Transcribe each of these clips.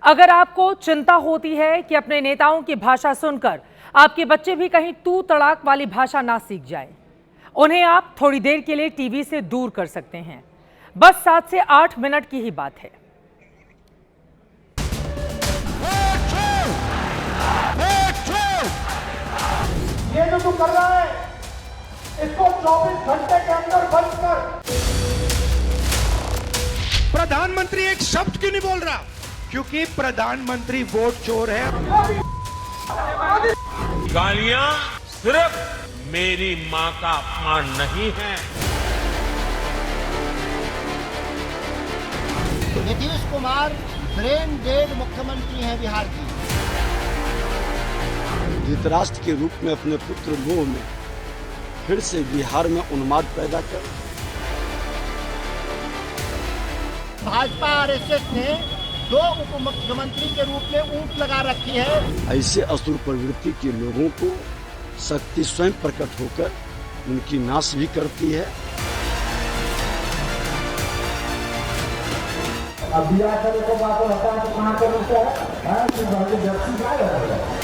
अगर आपको चिंता होती है कि अपने नेताओं की भाषा सुनकर आपके बच्चे भी कहीं तू तड़ाक वाली भाषा ना सीख जाए, उन्हें आप थोड़ी देर के लिए टीवी से दूर कर सकते हैं। बस 7 से 8 मिनट की ही बात है। ये जो तू कर रहा है, इसको 24 घंटे के अंदर बंद कर। प्रधानमंत्री एक शब्द क्यों नहीं बोल रहा? क्योंकि प्रधानमंत्री वोट चोर है। गालियां सिर्फ मेरी मां का अपमान नहीं है। नीतीश कुमार ब्रेन डेड मुख्यमंत्री हैं बिहार की। धृतराष्ट्र के रूप में अपने पुत्र मोह में फिर से बिहार में उन्माद पैदा कर भाजपा आरएसएस ने 2 उप मुख्यमंत्री के रूप में ऊंट लगा रखी है। ऐसे असुर प्रवृत्ति के लोगों को शक्ति स्वयं प्रकट होकर उनकी नाश भी करती है। अब बिया करे को बात होता है तो कहां करूं क्या है कि भाई जर्सी क्या है।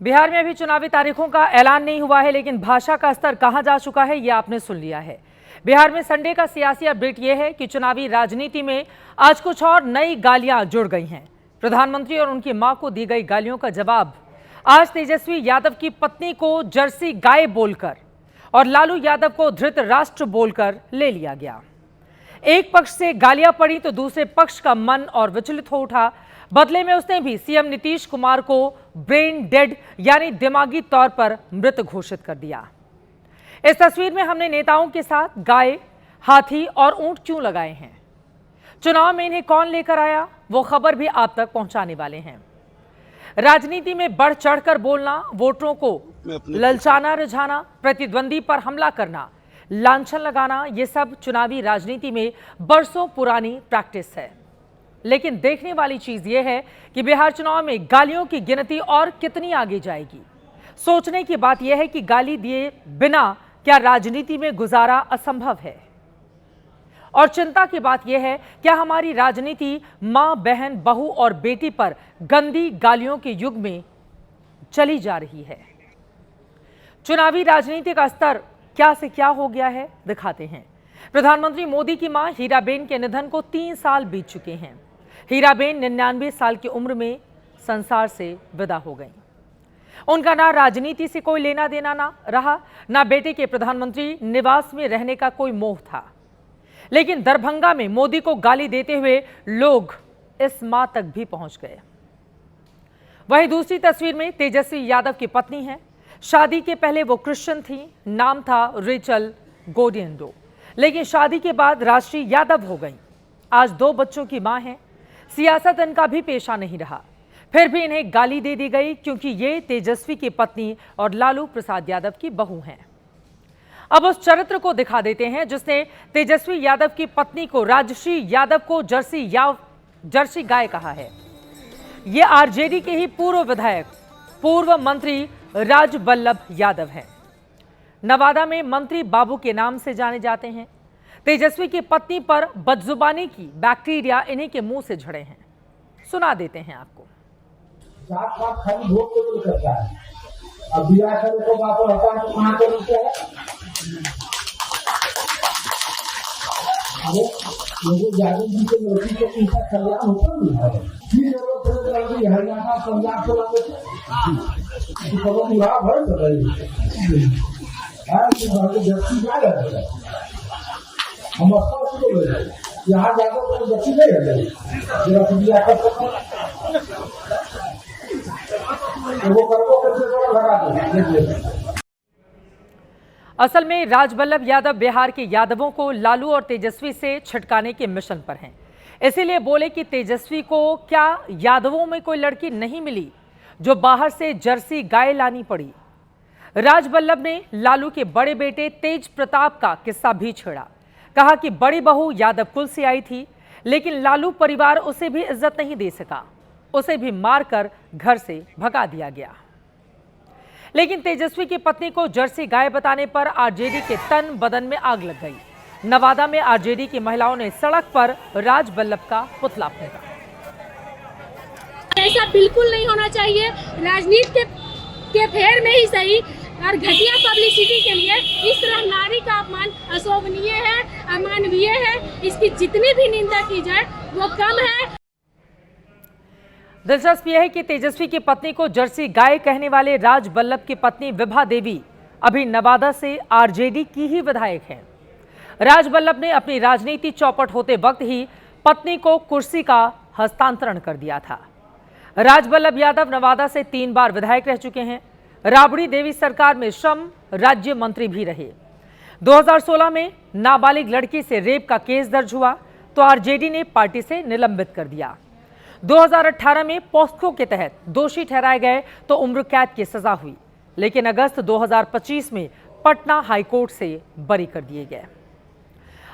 बिहार में अभी चुनावी तारीखों का ऐलान नहीं हुआ है, लेकिन भाषा का स्तर कहां जा चुका है यह आपने सुन लिया है। बिहार में संडे का सियासी अपडेट यह है कि चुनावी राजनीति में आज कुछ और नई गालियां जुड़ गई हैं। प्रधानमंत्री और उनकी मां को दी गई गालियों का जवाब आज तेजस्वी यादव की पत्नी को जर्सी गाय बोलकर और लालू यादव को धृतराष्ट्र बोलकर ले लिया गया। एक पक्ष से गालियां पड़ी तो दूसरे पक्ष का मन और विचलित हो उठा। बदले में उसने भी सीएम नीतीश कुमार को ब्रेन डेड यानी दिमागी तौर पर मृत घोषित कर दिया। इस तस्वीर में हमने नेताओं के साथ गाय, हाथी और ऊंट क्यों लगाए हैं, चुनाव में इन्हें कौन लेकर आया, वो खबर भी आप तक पहुंचाने वाले हैं। राजनीति में बढ़ चढ़कर बोलना, वोटरों को ललचाना, रिझाना, प्रतिद्वंदी पर हमला करना, लांछन लगाना, ये सब चुनावी राजनीति में बरसों पुरानी प्रैक्टिस है। लेकिन देखने वाली चीज यह है कि बिहार चुनाव में गालियों की गिनती और कितनी आगे जाएगी। सोचने की बात यह है कि गाली दिए बिना क्या राजनीति में गुजारा असंभव है? और चिंता की बात यह है, क्या हमारी राजनीति मां, बहन, बहू और बेटी पर गंदी गालियों के युग में चली जा रही है? चुनावी राजनीति का स्तर क्या से क्या हो गया है, दिखाते हैं। प्रधानमंत्री मोदी की मां हीराबेन के निधन को 3 साल बीत चुके हैं। हीराबेन 99 साल की उम्र में संसार से विदा हो गईं। उनका ना राजनीति से कोई लेना देना ना रहा, ना बेटे के प्रधानमंत्री निवास में रहने का कोई मोह था। लेकिन दरभंगा में मोदी को गाली देते हुए लोग इस मां तक भी पहुंच गए। वहीं दूसरी तस्वीर में तेजस्वी यादव की पत्नी है। शादी के पहले वो क्रिश्चियन थी, नाम था रेचल गोडियंडो, लेकिन शादी के बाद राष्ट्रीय यादव हो गई। आज 2 बच्चों की मां है। सियासत इनका भी पेशा नहीं रहा, फिर भी इन्हें गाली दे दी गई क्योंकि ये तेजस्वी की पत्नी और लालू प्रसाद यादव की बहू हैं। अब उस चरित्र को दिखा देते हैं जिसने तेजस्वी यादव की पत्नी को राजश्री यादव को जर्सी गाय कहा है। ये आरजेडी के ही पूर्व विधायक, पूर्व मंत्री राजबल्लभ यादव हैं। नवादा में मंत्री बाबू के नाम से जाने जाते हैं। तेजस्वी की पत्नी पर बदजुबानी की बैक्टीरिया इन्हीं के मुंह से झड़े हैं। सुना देते हैं आपको। जात पात खाली वोट को करता है। अब बिया करे को बात होता है तो कहां करूं क्या है। अरे लोगों जागरूक जी के लड़की को इनका कल्याण होता नहीं है। फिर लोग फिर हरियाणा, पंजाब से लोग तो पूरा भर कर रहे हैं। कि जर्सी क्या है, हम यहाँ जाकर कोई जर्सी नहीं है जरा बिया कर सकते वो करो करके लगा दो। असल में राजबल्लभ यादव बिहार के यादवों को लालू और तेजस्वी से छिटकाने के मिशन पर हैं। इसीलिए बोले कि तेजस्वी को क्या यादवों में कोई लड़की नहीं मिली जो बाहर से जर्सी गाय लानी पड़ी। राजबल्लभ ने लालू के बड़े बेटे तेज प्रताप का किस्सा भी छेड़ा। कहा कि बड़ी बहू यादव कुल से आई थी, लेकिन लालू परिवार उसे भी इज्जत नहीं दे सका, उसे भी मारकर घर से भगा दिया गया। लेकिन तेजस्वी की पत्नी को जर्सी गाय बताने पर आरजेडी के तन बदन में आग लग गई। नवादा में आरजेडी की महिलाओं ने सड़क पर राज बल्लभ का पुतला फूंका। ऐसा बिल्कुल नहीं होना चाहिए। राजनीति के फेर में ही सही और घटिया पब्लिसिटी के लिए इस तरह नारी का अपमान अशोभनीय है, अमानवीय है। इसकी जितनी भी निंदा की जाए वो कम है। दिलचस्प यह है कि तेजस्वी की पत्नी को जर्सी गाय कहने वाले राज बल्लभ की पत्नी विभा देवी अभी नवादा से आरजेडी की ही विधायक हैं। राज बल्लभ ने अपनी राजनीति चौपट होते वक्त ही पत्नी को कुर्सी का हस्तांतरण कर दिया था। राज बल्लभ यादव नवादा से 3 बार विधायक रह चुके हैं। राबड़ी देवी सरकार में श्रम राज्य मंत्री भी रहे। 2016 में नाबालिग लड़की से रेप का केस दर्ज हुआ तो आरजेडी ने पार्टी से निलंबित कर दिया। 2018 में पॉस्को के तहत दोषी ठहराए गए तो उम्र कैद की सजा हुई, लेकिन अगस्त 2025 में पटना हाईकोर्ट से बरी कर दिए गए।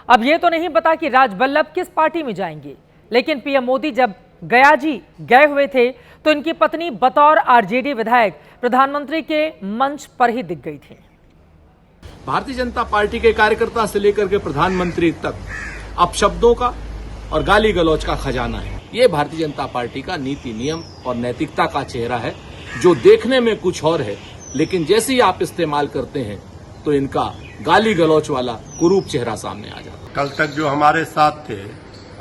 अब यह तो नहीं पता कि राज बल्लभ किस पार्टी में जाएंगे, लेकिन पीएम मोदी जब गए हुए थे तो इनकी पत्नी बतौर आरजेडी विधायक प्रधानमंत्री के मंच पर ही दिख गई थी। भारतीय जनता पार्टी के कार्यकर्ता से लेकर के प्रधानमंत्री तक अपशब्दों का और गाली गलौज का खजाना है। ये भारतीय जनता पार्टी का नीति, नियम और नैतिकता का चेहरा है, जो देखने में कुछ और है, लेकिन जैसे ही आप इस्तेमाल करते हैं तो इनका गाली गलौज वाला कुरूप चेहरा सामने आ जाता है। कल तक जो हमारे साथ थे,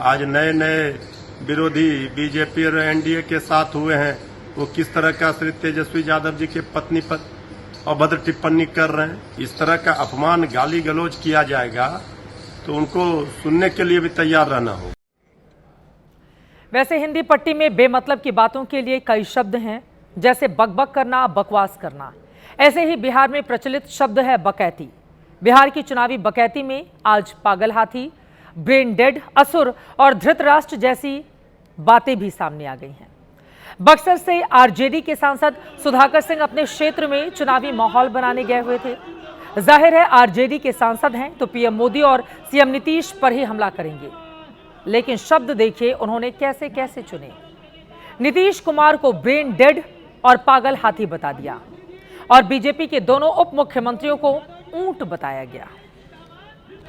आज नए नए विरोधी बीजेपी और एनडीए के साथ हुए हैं, वो किस तरह का श्री तेजस्वी यादव जी के पत्नी पर अभद्र टिप्पणी कर रहे हैं। इस तरह का अपमान, गाली गलौज किया जाएगा तो उनको सुनने के लिए भी तैयार रहना होगा। वैसे हिंदी पट्टी में बेमतलब की बातों के लिए कई शब्द हैं, जैसे बकबक करना, बकवास करना। ऐसे ही बिहार में प्रचलित शब्द है बकैती। बिहार की चुनावी बकैती में आज पागल हाथी, ब्रेन डेड, असुर और धृतराष्ट्र जैसी बातें भी सामने आ गई हैं। बक्सर से आरजेडी के सांसद सुधाकर सिंह अपने क्षेत्र में चुनावी माहौल बनाने गए हुए थे। जाहिर है आरजेडी के सांसद हैं तो पीएम मोदी और सीएम नीतीश पर ही हमला करेंगे, लेकिन शब्द देखिए उन्होंने कैसे कैसे चुने। नीतीश कुमार को ब्रेन डेड और पागल हाथी बता दिया और बीजेपी के दोनों उप मुख्यमंत्रियों को ऊंट बताया गया।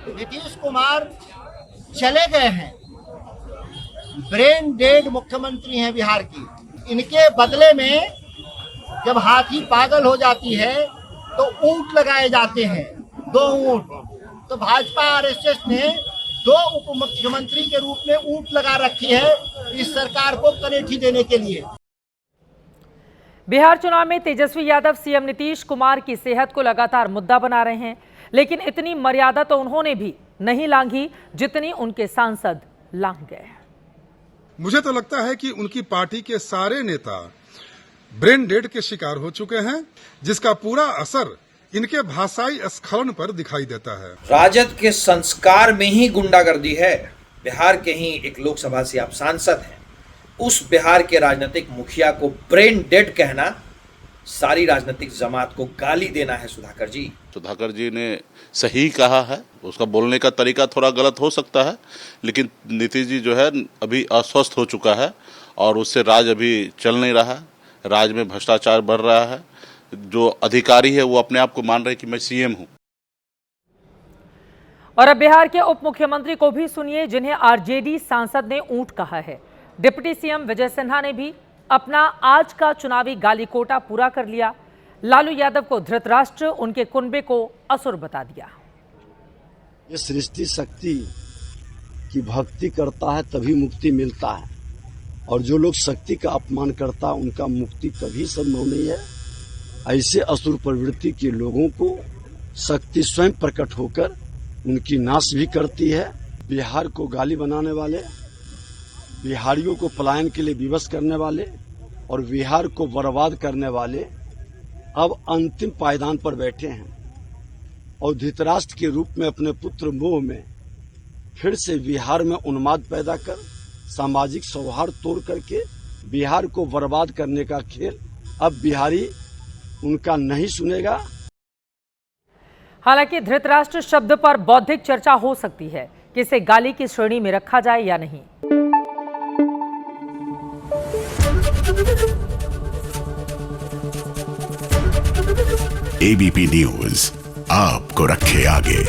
नीतीश कुमार चले गए हैं, ब्रेन डेड मुख्यमंत्री हैं बिहार की। इनके बदले में जब हाथी पागल हो जाती है तो ऊंट लगाए जाते हैं, 2 ऊंट। तो भाजपा आरएसएस ने 2 उप मुख्यमंत्री के रूप में ऊंट लगा रखी है इस सरकार को कनेठी देने के लिए। बिहार चुनाव में तेजस्वी यादव सीएम नीतीश कुमार की सेहत को लगातार मुद्दा बना रहे हैं, लेकिन इतनी मर्यादा तो उन्होंने भी नहीं लांघी जितनी उनके सांसद लांघ गए। मुझे तो लगता है कि उनकी पार्टी के सारे नेता ब्रेन डेड के शिकार हो चुके हैं, जिसका पूरा असर इनके भाषाई स्खलन पर दिखाई देता है। राजद के संस्कार में ही गुंडागर्दी है। बिहार के ही एक लोकसभा से आप सांसद हैं, उस बिहार के राजनीतिक मुखिया को ब्रेन डेड कहना सारी राजनीतिक जमात को गाली देना है। सुधाकर जी ने सही कहा है, उसका बोलने का तरीका थोड़ा गलत हो सकता है, लेकिन नीतीश जी जो है अभी अस्वस्थ हो चुका है और उससे राज अभी चल नहीं रहा है। राज में भ्रष्टाचार बढ़ रहा है। जो अधिकारी है वो अपने आप को मान रहे कि मैं सीएम हूं। और अब बिहार के उप मुख्यमंत्री को भी सुनिए, जिन्हें आरजेडी सांसद ने ऊंट कहा है। डिप्टी सीएम विजय सिन्हा ने भी अपना आज का चुनावी गालीकोटा पूरा कर लिया। लालू यादव को धृतराष्ट्र, उनके कुनबे को असुर बता दिया। ये सृष्टि शक्ति की भक्ति करता है तभी मुक्ति मिलता है, और जो लोग शक्ति का अपमान करता है उनका मुक्ति कभी संभव नहीं है। ऐसे असुर प्रवृत्ति के लोगों को शक्ति स्वयं प्रकट होकर उनकी नाश भी करती है। बिहार को गाली बनाने वाले, बिहारियों को पलायन के लिए विवश करने वाले और बिहार को बर्बाद करने वाले अब अंतिम पायदान पर बैठे हैं और धृतराष्ट्र के रूप में अपने पुत्र मोह में फिर से बिहार में उन्माद पैदा कर सामाजिक सौहार्द तोड़ करके बिहार को बर्बाद करने का खेल अब बिहारी उनका नहीं सुनेगा। हालांकि धृतराष्ट्र शब्द पर बौद्धिक चर्चा हो सकती है कि इसे गाली की श्रेणी में रखा जाए या नहीं। एबीपी न्यूज आपको रखे आगे।